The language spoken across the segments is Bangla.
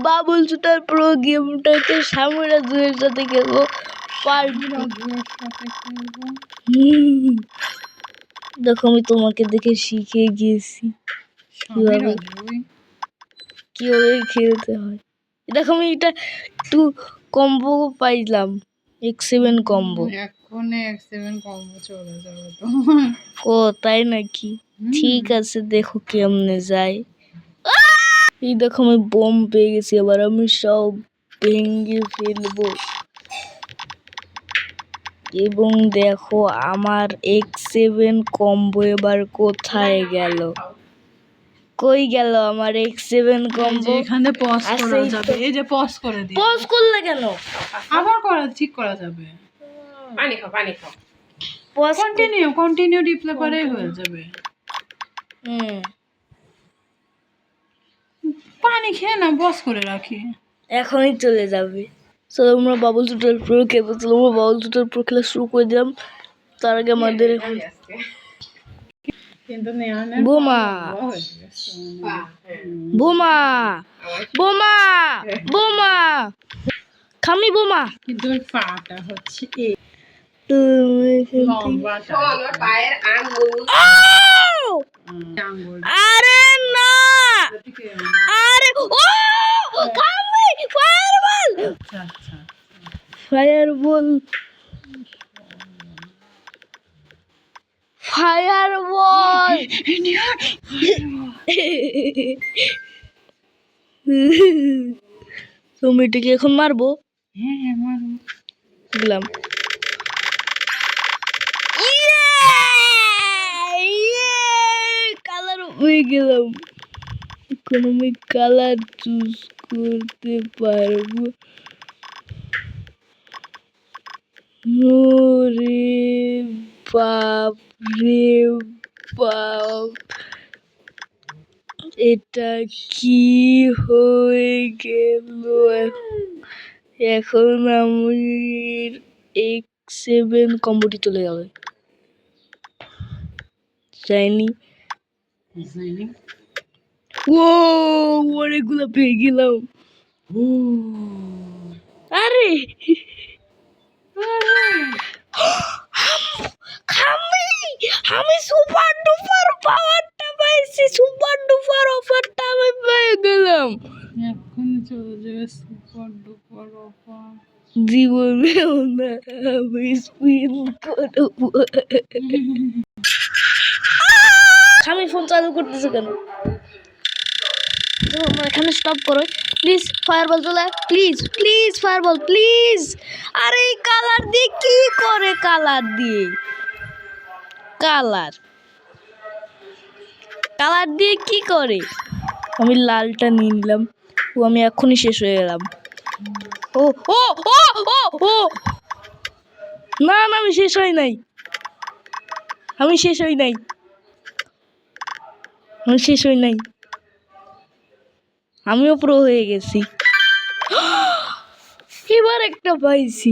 বাবুল শুটার প্রো গেমটাকে সামনে রাজুয়ের সাথে খেলবো দেখো আমি তোমাকে দেখে শিখে গিয়েছি কিভাবে খেলতে হয়। দেখো আমি এটা একটু কম্বো পাইলাম X7 কম্বো। এখন X7 কম্বো চলে যাবে তো। ও তাই নাকি? ঠিক আছে দেখো কেমনে যায়। এই দেখো আমি বোম পেয়ে গেছি, এবার আমি সব ভেঙে ফেলবো। এবং দেখো আমার X7 কম্বো এবার কোথায় গেল? কই গেল আমার X7 কম্বো? এখানে পজ করা যাবে, এই যে পজ করে দিই। পজ করলে কেন? আবার ঠিক করা যাবে। পানি খাও। পজ কন্টিনিউ রিপ্লে করেই হয়ে যাবে। পানি খেয়ে না পজ করে রাখি, এখনই চলে যাবে। চলো আমরা বাবুল শুটার প্রো খেলবো। চলো আমরা বাবুল শুটার প্রো খেলা শুরু করে দিলাম। তার আগে আমাদের বোমা বোমা বোমা বোমা খামি বোমা। কিন্তু পাটা হচ্ছে আরে না, আরে ও খামি ফায়ারবল। ফায়ারবল তুমি এটাকে এখন মারবো? হ্যাঁ মারবো। দিলাম। কালার হয়ে গেলাম। এখন আমি কালার চুজ করতে পারবো। রে বাপ রে বাপ, এটা কি হয়ে গেল? এখন আমি X7 কম্বোটি চলে যাবে। যায়নি। ও অনেকগুলো পেয়ে গেলাম। আরে আমি সুপার ডুপার পাওয়ারটা পাইছি, সুপার ডুপার অফারটা আমি পেয়ে গেলাম। এখন চলে যাবে সুপার ডুপার অফার। জীবনেও না আমি স্পিন করবো। আমি ফোন চালু করতেছি কেন? এখানে স্টপ করো প্লিজ। ফায়ারবল চলে, প্লিজ প্লিজ ফায়ারবল প্লিজ। আরে এই কালার দিয়ে কি করে? কালার দিয়ে কালার দিয়ে কি করে? আমি লালটা নিয়ে নিলাম। ও আমি এখনই শেষ হয়ে গেলাম। ও ও ও ও ও না না আমি শেষ হই নাই। আমি শেষ হই নাই। আমিও প্রো হয়ে গেছি। এবার একটা পাইছি।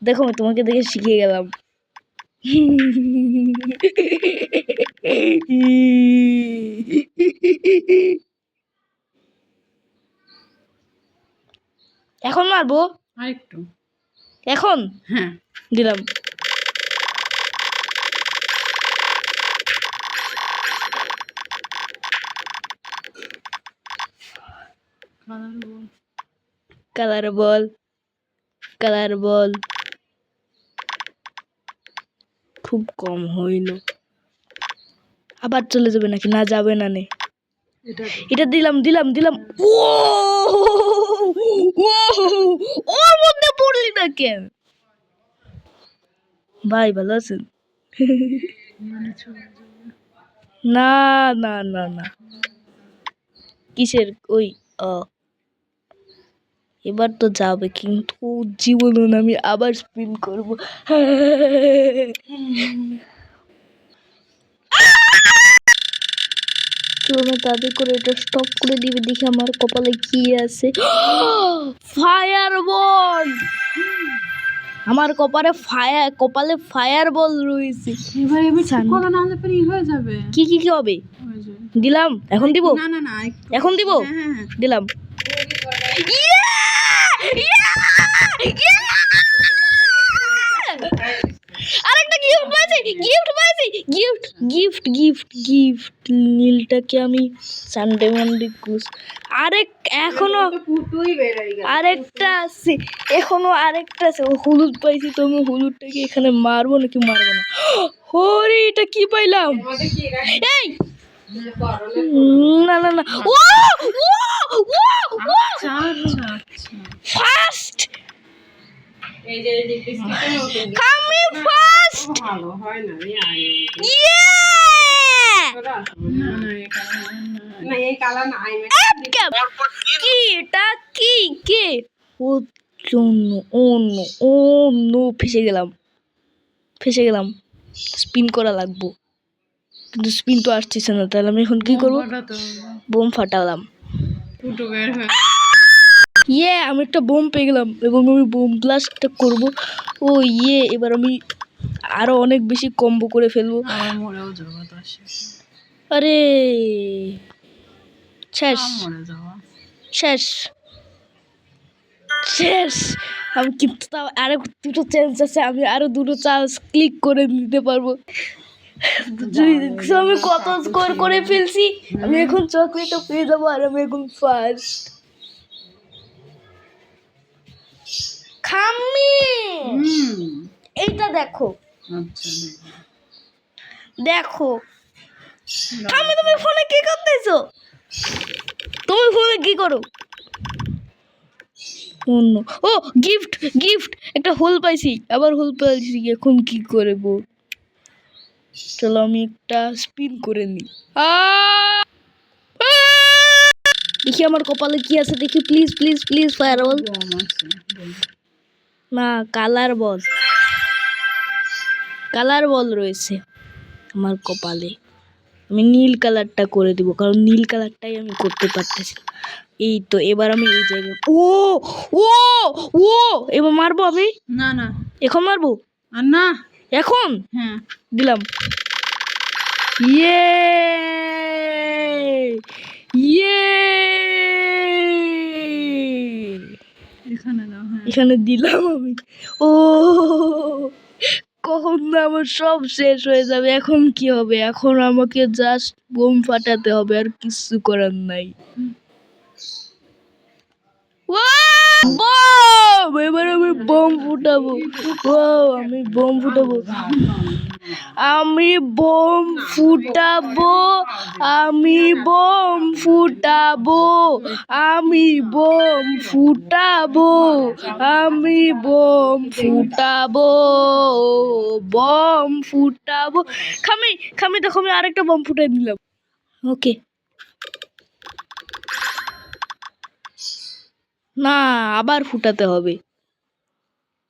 দেখো আমি তোমাকে দেখে শিখে গেলাম। এখন মারবো আরেকটু। এখন হ্যাঁ দিলাম। কালার বল খুব কম হইল। আবার চলে যাবে নাকি? না যাবে না। নে এটা দিলাম। ও ওর মধ্যে পড়লি না কেন ভাই? ভালো আছেন? না না না না কিসের ওই এবার তো যাবে, কিন্তু জীবনও না। আমি আবার স্পিন করবো। তাদের করে এটা স্টপ করে দিবে। দেখি আমার কপালে কি আছে। ফায়ারবল! আমার কপালে ফায়ারবল রয়েছে। এবার করো, না হলে পরে হয়ে যাবে। কি হবে? দিলাম। এখন দিব? না এখন দিব? দিলাম। আরেকটা গিফট পাইছি গিফট নীলটাকে আমি সানডে মানডে ক্রুজ এখনো ফুটুই বেরোয় গেল। আরেকটা আছে ও হলুদ পাইছি তো আমি হলুদটাকে এখানে মারবো নাকি মারবো না হরে এটা কি পাইলাম আমাদের কি রাখি? এই পরনে না ও আচ্ছা আচ্ছা আচ্ছা। ফার্স্ট এই যে বিস্কিটটা নতুন কামি ফার্স্ট ভালো হয় না এই আয় ইয়ে না না এই কালার না এই কালার না আই কি এটা কি কে ও জন্য ও নো ফেসে গেলাম স্পিন করা লাগবো কিন্তু স্পিন তো আসতেছে না তাহলে আমি এখন কি করবো বোম ফাটালাম ফুটো বের হয়ে আমি একটা বোম পেয়ে গেলাম এবং আমি বোম ব্লাস্টটা করবো ও এবার আমি আরো অনেক বেশি কম্বো করে ফেলবো আমার মরেও যাওয়া তো শেষ আরে শেষ মরে যাওয়া শেষ আমি কিন্তু তাও আরো দুটো চান্স আছে আমি আরো দুটো চান্স ক্লিক করে নিতে পারবো আমি কত স্কোর করে ফেলছি আমি এখন চকলেটও পেয়ে যাবো আর আমি এখন ফার্স্ট খাম্মি এইটা দেখো আচ্ছা খাম্মি তুমি ফোনে কি করতেছো তুমি ফোনে কি করো অন্য ও গিফট একটা হোল পাইছি আবার হোল পাইছি এখন কি করবো চলো আমি একটা স্পিন করে নিই দেখি আমার কপালে কি আছে দেখি প্লিজ ফায়ারবল না কালার বল রয়েছে আমার কপালে আমি নীল কালারটা করে দিব কারণ নীল কালারটাই আমি করতে পারতেছি না। এই তো এবার আমি এই জায়গায় ও এবার মারবো আমি না না এখন মারবো আর না এখন হ্যাঁ দিলাম ইয়ে এখানে দাও হ্যাঁ এখানে দিলাম আমি ও কখন না আমার সব শেষ হয়ে যাবে এখন কি হবে এখন আমাকে জাস্ট বোম ফাটাতে হবে আর কিছু করার নাই বম এবার আমি বোম ফুটাবো আমি বোম ফুটাবো আমি বোম ফুটাবো আমি বোম ফুটাবো আমি বোম ফুটাবো আমি বোম ফুটাবো খামি দেখো আমি আরেকটা বোম ফুটাই দিলাম ওকে না আবার ফুটাতে হবে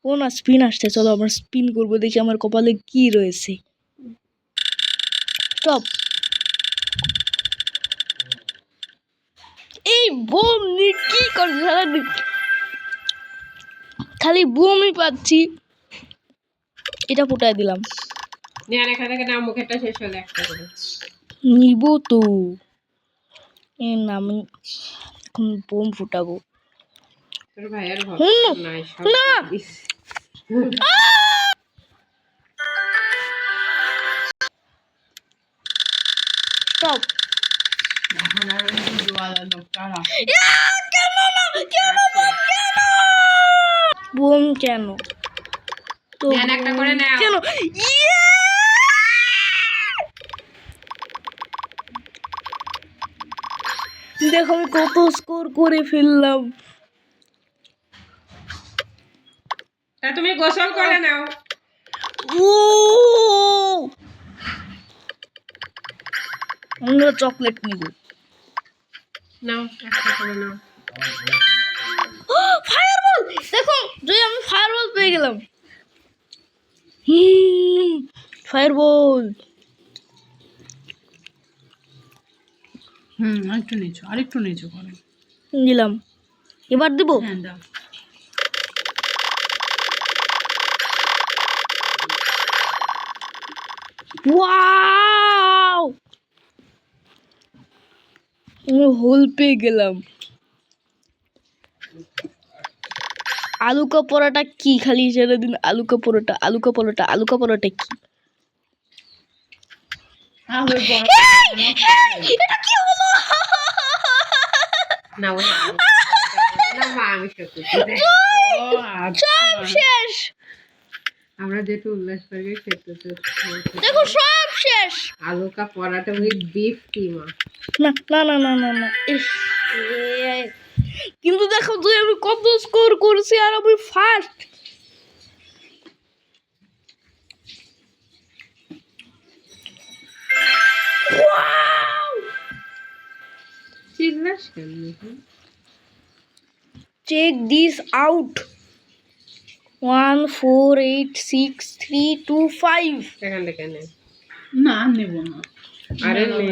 ও না স্পিন আসছে চলো আমরা স্পিন করবো দেখি আমার কপালে কি রয়েছে স্টপ এই বোম নিয়ে কি করছে খালি বোমই পাচ্ছি এটা ফুটাই দিলাম নেন এখান থেকে না মুখেরটা শেষ হলে একটা করে নিব তো আমি এখন বোম ফুটাবো তোর ভাইয়ের ঘর নাই না স্টপ এখন আর ওই দুধওয়ালা লোকটা বোম কেন তো নেন একটা করে নাও কেন দেখো আমি কত স্কোর করে ফেললাম তা তুমি গোসল করে নাও আমরা চকলেট নিব নাও একটা করে নাও ফায়ারবল দেখো যদি আমি ফায়ারবল পেয়ে গেলাম ফায়ারবল আরেকটু নিচু করে দিলাম এবার দিব হ্যাঁ দাও ওয়াও আমি হোল পেয়ে গেলাম আলু কা পরোটা কি? খালি সারাদিন আলু কা পরোটা, আলু কা পরোটা, আলু কা পরোটা কি? আলুর বড়া এটা কি হলো? না ওই না মাংস ও সব শেষ। আমরা যেটা উল্লাস করে খেতে তো দেখো সব শেষ। আলু কা পরাটা উইথ বিফ কিমা। না না না না না না ইস, কিন্তু দেখো তুই আমি কত স্কোর করছি আর আমি ফার্স্ট। চিল্লাস কেন? Check this out. 1486325। সেখান থেকে নে। না নেব না। আরে নে